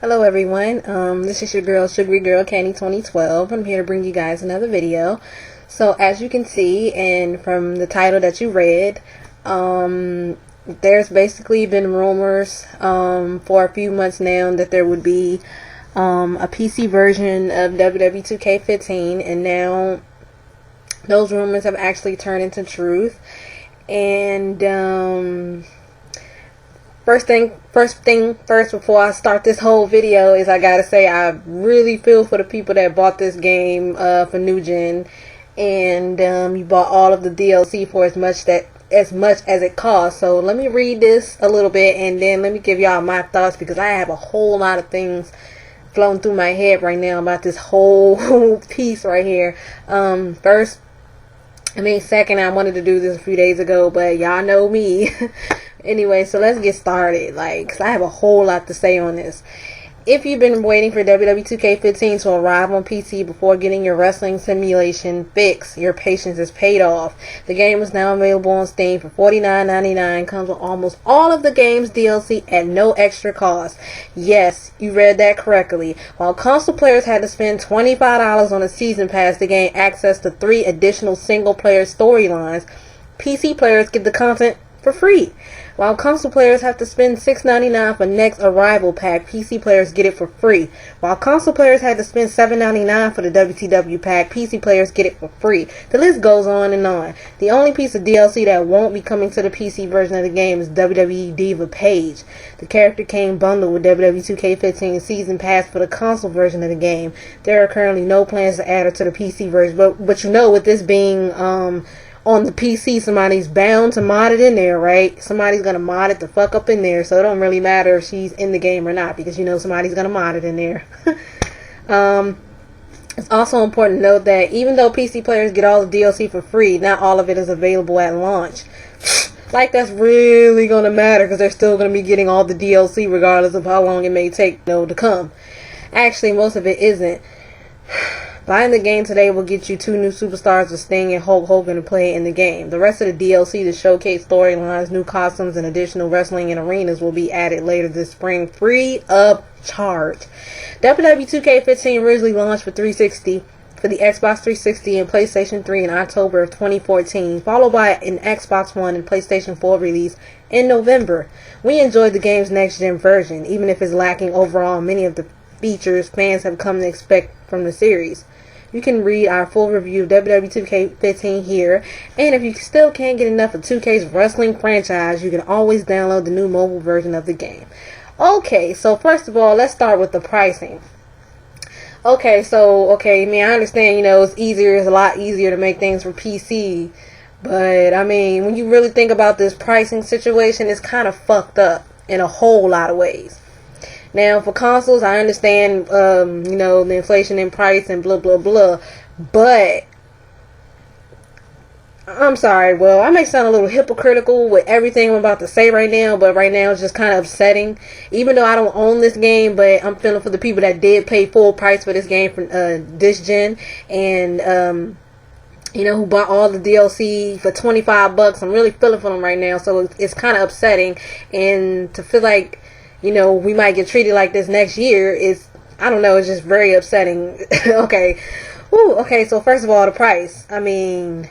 Hello everyone, this is your girl Sugary Girl Candy 2012. I'm here to bring you guys another video. So as you can see, and from the title that you read, there's basically been rumors for a few months now that there would be a PC version of WWE2K15, and now those rumors have actually turned into truth. And First thing first, before I start this whole video, is I gotta say I really feel for the people that bought this game for New Gen, and you bought all of the DLC for as much as it costs. So let me read this a little bit, and then let me give y'all my thoughts, because I have a whole lot of things flowing through my head right now about this whole piece right here. Second, I wanted to do this a few days ago, but y'all know me. Anyway, so let's get started. 'Cause I have a whole lot to say on this. If you've been waiting for WWE2K15 to arrive on PC before getting your wrestling simulation fix, your patience is paid off. The game is now available on Steam for $49.99. Comes with almost all of the game's DLC at no extra cost. Yes, you read that correctly. While console players had to spend $25 on a season pass to gain access to 3 additional single-player storylines, PC players get the content for free. While console players have to spend $6.99 for Next Arrival Pack, PC players get it for free. While console players had to spend $7.99 for the WTW Pack, PC players get it for free. The list goes on and on. The only piece of DLC that won't be coming to the PC version of the game is WWE Diva Paige. The character came bundled with WWE2K15 Season Pass for the console version of the game. There are currently no plans to add her to the PC version, but you know, with this being on the PC, somebody's bound to mod it in there, right? Somebody's gonna mod it the fuck up in there, so it don't really matter if she's in the game or not, because you know somebody's gonna mod it in there. It's also important to note that even though PC players get all the DLC for free, not all of it is available at launch. That's really gonna matter, because they're still gonna be getting all the DLC regardless of how long it may take to come. Actually, most of it isn't. Buying the game today will get you 2 new superstars with Sting and Hulk Hogan to play in the game. The rest of the DLC to showcase storylines, new costumes, and additional wrestling and arenas will be added later this spring, free of charge. WWE2K15 originally launched for the Xbox 360 and PlayStation 3 in October of 2014, followed by an Xbox One and PlayStation 4 release in November. We enjoyed the game's next-gen version, even if it's lacking overall many of the features fans have come to expect from the series. You can read our full review of WWE2K15 here, and if you still can't get enough of 2K's wrestling franchise, you can always download the new mobile version of the game. Okay, so first of all, let's start with the pricing. I understand, it's a lot easier to make things for PC, but when you really think about this pricing situation, it's kind of fucked up in a whole lot of ways. Now, for consoles, I understand, the inflation in price and blah, blah, blah. But, I'm sorry, well, I may sound a little hypocritical with everything I'm about to say right now, but right now it's just kind of upsetting. Even though I don't own this game, but I'm feeling for the people that did pay full price for this game from this gen, and, who bought all the DLC for $25. I'm really feeling for them right now, so it's kind of upsetting. And to feel like, we might get treated like this next year it's just very upsetting. Okay. So first of all, the price. It's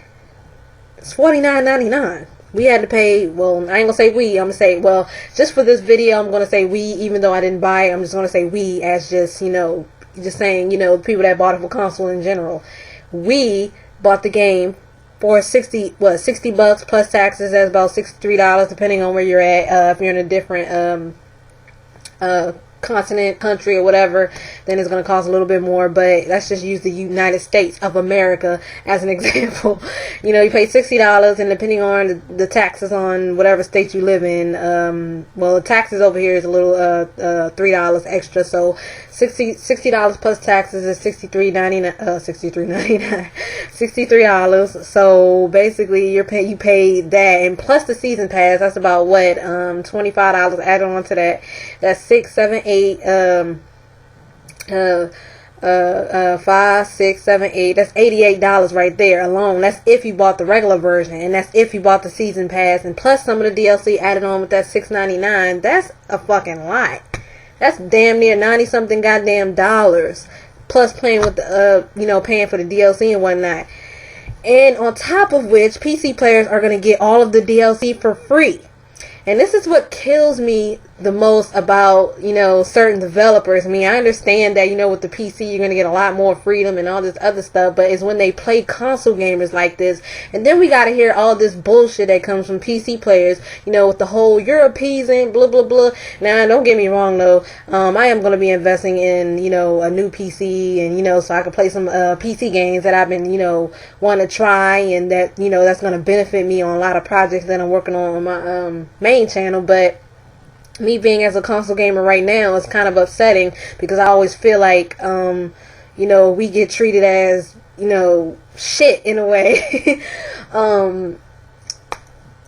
$49.99. We had to pay, well, I ain't gonna say we, I'm gonna say, well, just for this video, I'm gonna say we, even though I didn't buy it, I'm just gonna say we as just, just saying, the people that bought it for console in general. We bought the game for $60 plus taxes. That's about $63, depending on where you're at. If you're in a different, continent, country, or whatever, then it's going to cost a little bit more. But let's just use the United States of America as an example. You pay $60, and depending on the taxes on whatever state you live in, the taxes over here is a little $3 extra, so $60 plus taxes is $63. So basically you pay that, and plus the season pass, that's about what, $25 added on to that. That's 6, 7, 8, 5, 6, 7, 8. That's $88 right there alone. That's if you bought the regular version, and that's if you bought the season pass, and plus some of the DLC added on with that $6.99. That's a fucking lot. That's damn near 90 something goddamn dollars. Plus playing with the, paying for the DLC and whatnot. And on top of which, PC players are going to get all of the DLC for free. And this is what kills me the most about, certain developers. I mean, I understand that, with the PC you're going to get a lot more freedom and all this other stuff, but it's when they play console gamers like this. And then we got to hear all this bullshit that comes from PC players, with the whole, you're appeasing, blah, blah, blah. Now, don't get me wrong, though. I am going to be investing in, a new PC and, so I can play some PC games that I've been, want to try, and that, that's going to benefit me on a lot of projects that I'm working on my main channel. But me being as a console gamer right now is kind of upsetting, because I always feel like, we get treated as, shit in a way.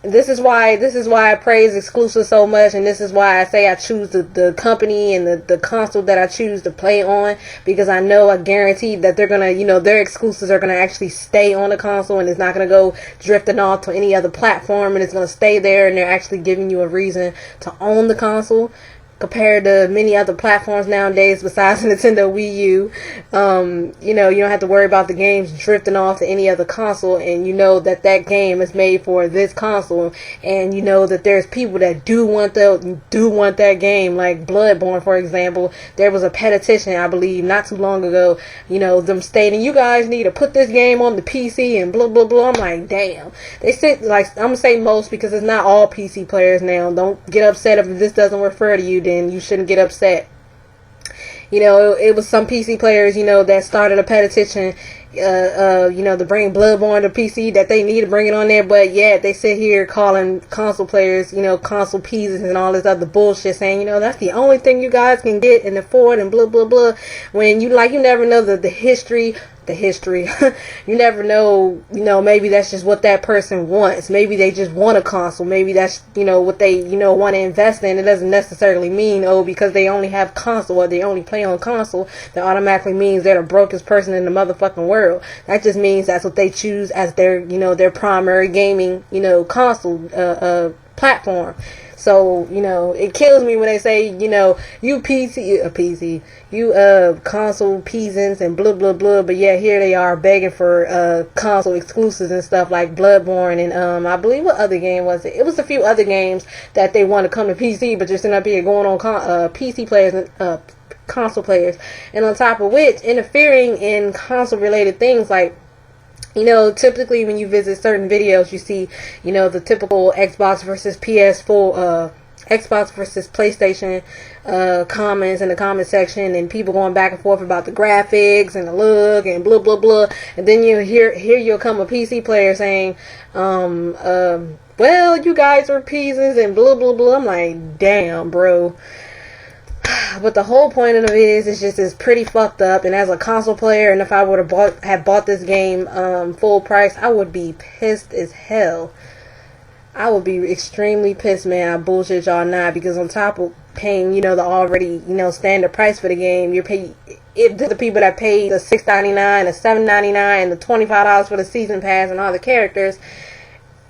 This is why I praise exclusive so much, and this is why I say I choose the company and the console that I choose to play on, because I know, I guarantee that they're gonna, their exclusives are gonna actually stay on the console, and it's not gonna go drifting off to any other platform, and it's gonna stay there, and they're actually giving you a reason to own the console. Compared to many other platforms nowadays besides Nintendo Wii U, you don't have to worry about the games drifting off to any other console, and that game is made for this console, and that there's people that do want that game, like Bloodborne, for example. There was a petition, I believe, not too long ago, them stating, you guys need to put this game on the PC and blah, blah, blah. I'm like, damn. They said, like, I'm gonna say most, because it's not all PC players now. Don't get upset if this doesn't refer to you, then you shouldn't get upset. It was some PC players, that started a petition, to bring Bloodborne to PC, that they need to bring it on there, but yet they sit here calling console players, console peasants and all this other bullshit, saying, that's the only thing you guys can get and afford and blah, blah, blah, when you never know the history. You never know, maybe that's just what that person wants. Maybe they just want a console. Maybe that's, what they, want to invest in. It doesn't necessarily mean, because they only have console or they only play on console, that automatically means they're the brokest person in the motherfucking world. That just means that's what they choose as their, their primary gaming, console, platform. So, it kills me when they say, you console peasants and blah, blah, blah. But yeah, here they are begging for, console exclusives and stuff like Bloodborne and, I believe, what other game was it? It was a few other games that they want to come to PC, but just end up here going on, PC players and, console players. And on top of which, interfering in console related things like, typically when you visit certain videos, you see, the typical Xbox versus PS4, Xbox versus PlayStation, comments in the comment section, and people going back and forth about the graphics and the look and blah, blah, blah. And then you'll come a PC player saying, well, you guys are peasants and blah, blah, blah. I'm like, damn, bro. But the whole point of it is it's pretty fucked up. And as a console player, and if I would have bought this game full price, I would be pissed as hell. I would be extremely pissed, man. I bullshit y'all not, because on top of paying, the already, standard price for the game, you're paying, if the people that paid the $6.99, the $7.99, and the $25 for the season pass and all the characters.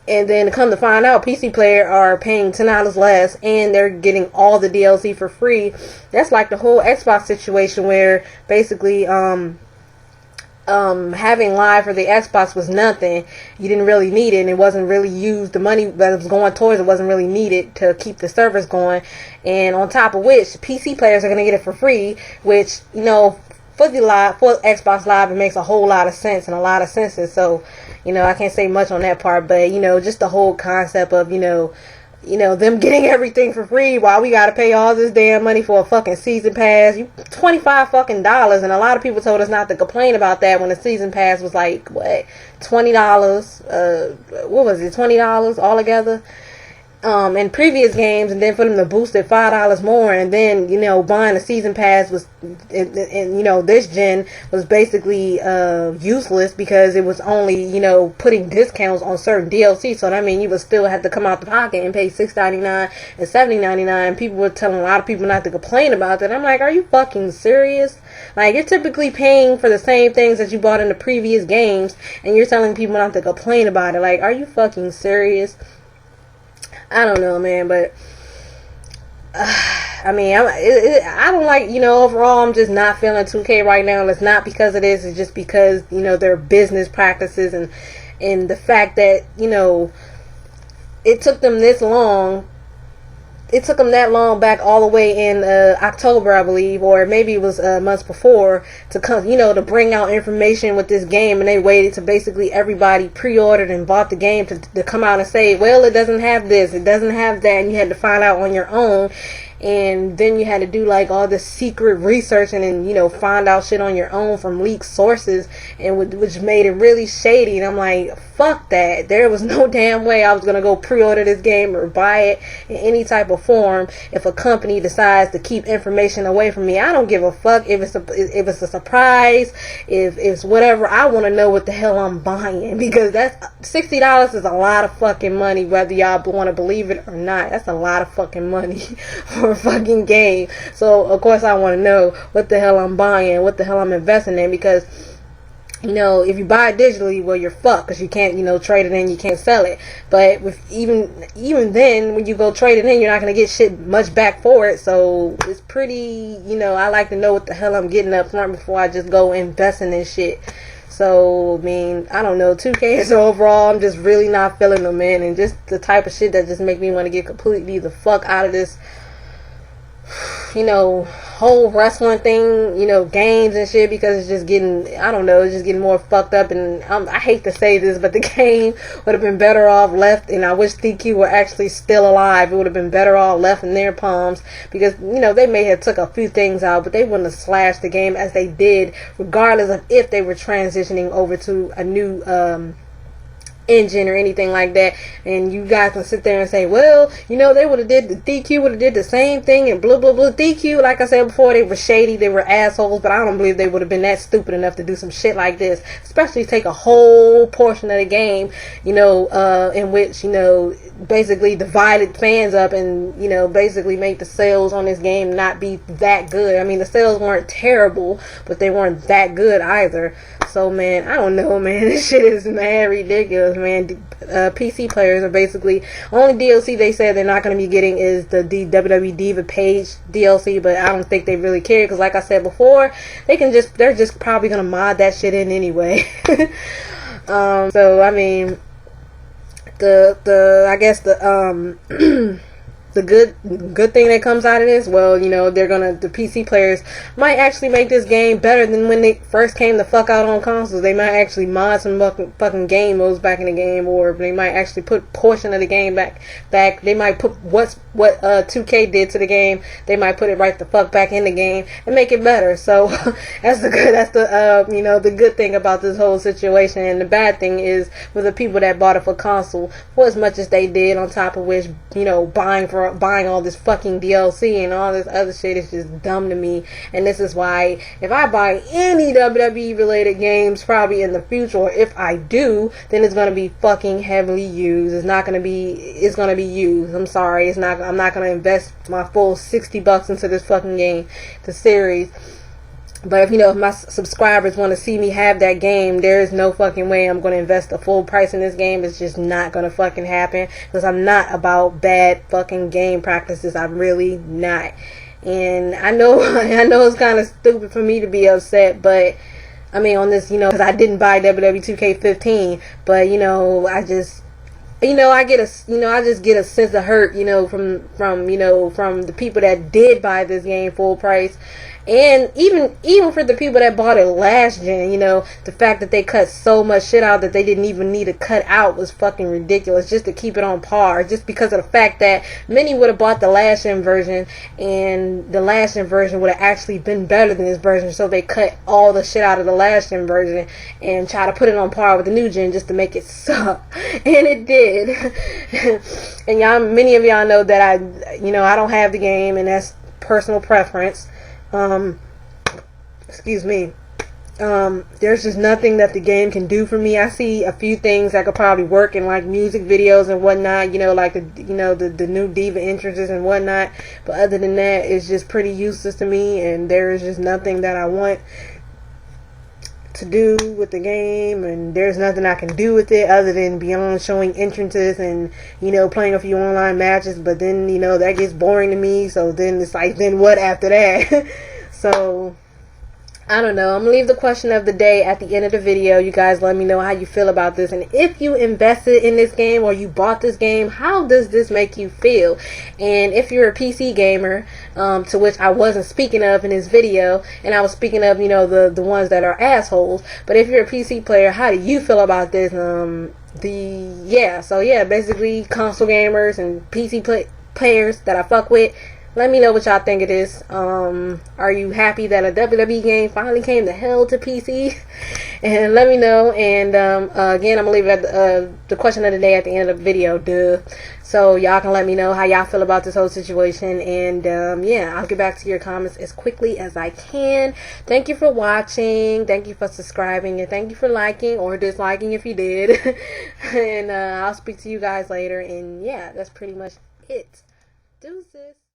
And then come to find out, PC players are paying $10 less, and they're getting all the DLC for free. That's like the whole Xbox situation, where basically having live for the Xbox was nothing. You didn't really need it, and it wasn't really used. The money that was going towards it wasn't really needed to keep the servers going. And on top of which, PC players are going to get it for free, which, for Xbox Live, it makes a whole lot of sense and a lot of senses. So, I can't say much on that part, but, just the whole concept of, them getting everything for free while we gotta pay all this damn money for a fucking season pass. $25 fucking dollars, and a lot of people told us not to complain about that when the season pass was like, what, $20, what was it, $20 altogether? In previous games, and then for them to boost it $5 more, and then buying a season pass was, and this gen was basically useless, because it was only putting discounts on certain DLC. So that means you would still have to come out the pocket and pay $6.99 and $7.99. People were telling a lot of people not to complain about that. I'm like, are you fucking serious? Like, you're typically paying for the same things that you bought in the previous games, and you're telling people not to complain about it. Like, are you fucking serious? I don't know, man, but I mean, I don't like, overall, I'm just not feeling 2K right now. And it's not because of this. It's just because, their business practices and the fact that, it took them this long. It took them that long back all the way in October, I believe, or maybe it was months before, to come, to bring out information with this game, and they waited to basically everybody pre-ordered and bought the game to come out and say, well, it doesn't have this, it doesn't have that, and you had to find out on your own. And then you had to do like all this secret research and find out shit on your own from leaked sources, and which made it really shady. And I'm like, fuck that. There was no damn way I was gonna go pre-order this game or buy it in any type of form if a company decides to keep information away from me. I don't give a fuck if it's a surprise, if it's whatever. I want to know what the hell I'm buying, because that's $60 is a lot of fucking money, whether y'all want to believe it or not. That's a lot of fucking money for a fucking game. So of course I want to know what the hell I'm buying, what the hell I'm investing in, because if you buy it digitally, well, you're fucked, because you can't trade it in, you can't sell it. But with even then, when you go trade it in, you're not going to get shit much back for it. So it's pretty, I like to know what the hell I'm getting up front before I just go investing in shit. So, I mean, I don't know, 2K is overall, I'm just really not feeling them, man, and just the type of shit that just make me want to get completely the fuck out of this whole wrestling thing, games and shit, because it's just getting, I don't know, it's just getting more fucked up. And I hate to say this, but the game would have been better off left, and I wish DQ were actually still alive. It would have been better off left in their palms, because they may have took a few things out, but they wouldn't have slashed the game as they did, regardless of if they were transitioning over to a new engine or anything like that. And you guys can sit there and say, well, they would have did, the DQ would have did the same thing, and blah blah blah. DQ, like I said before, they were shady, they were assholes, but I don't believe they would have been that stupid enough to do some shit like this, especially take a whole portion of the game, in which, basically divided fans up, and basically make the sales on this game not be that good. I mean, the sales weren't terrible, but they weren't that good either. So, man, I don't know, man. This shit is mad ridiculous, man. PC players are basically, only DLC they said they're not going to be getting is the WWE Diva Page DLC, but I don't think they really care, because like I said before, they're just probably going to mod that shit in anyway. So, I mean, I guess the good thing that comes out of this, well, the PC players might actually make this game better than when they first came the fuck out on consoles. They might actually mod some fucking game modes back in the game, or they might actually put portion of the game back. They might put what 2K did to the game. They might put it right the fuck back in the game and make it better. So that's the good thing about this whole situation. And the bad thing is, for the people that bought it for console, for as much as they did, on top of which, buying all this fucking DLC and all this other shit is just dumb to me. And this is why, if I buy any WWE related games probably in the future, or if I do, then it's gonna be fucking heavily used. It's gonna be used. I'm sorry, I'm not gonna invest my full $60 into this fucking game, the series. But if my subscribers want to see me have that game, there is no fucking way I'm going to invest the full price in this game. It's just not going to fucking happen, because I'm not about bad fucking game practices. I'm really not. And I know it's kind of stupid for me to be upset, but I mean, on this, because I didn't buy WWE2K15, but I just, I just get a sense of hurt, from the people that did buy this game full price. And even for the people that bought it last gen, the fact that they cut so much shit out that they didn't even need to cut out was fucking ridiculous, just to keep it on par, just because of the fact that many would have bought the last gen version, and the last gen version would have actually been better than this version, so they cut all the shit out of the last gen version and try to put it on par with the new gen just to make it suck. And it did. And many of y'all know that I don't have the game, and that's personal preference. Excuse me. There's just nothing that the game can do for me. I see a few things that could probably work in like music videos and whatnot, like the new diva entrances and whatnot. But other than that, it's just pretty useless to me, and there is just nothing that I want to do with the game, and there's nothing I can do with it other than beyond showing entrances and, you know, playing a few online matches. But then, you know, that gets boring to me, so then it's like, then what after that? So I don't know. I'm going to leave the question of the day at the end of the video. You guys let me know how you feel about this. And if you invested in this game or you bought this game, how does this make you feel? And if you're a PC gamer, to which I wasn't speaking of in this video, and I was speaking of, you know, the ones that are assholes. But if you're a PC player, how do you feel about this? Basically console gamers and PC players that I fuck with. Let me know what y'all think of this. Are you happy that a WWE game finally came to hell to PC? And let me know. And again, I'm going to leave the question of the day at the end of the video. So y'all can let me know how y'all feel about this whole situation. And I'll get back to your comments as quickly as I can. Thank you for watching. Thank you for subscribing. And thank you for liking or disliking if you did. And I'll speak to you guys later. And yeah, that's pretty much it. Deuces.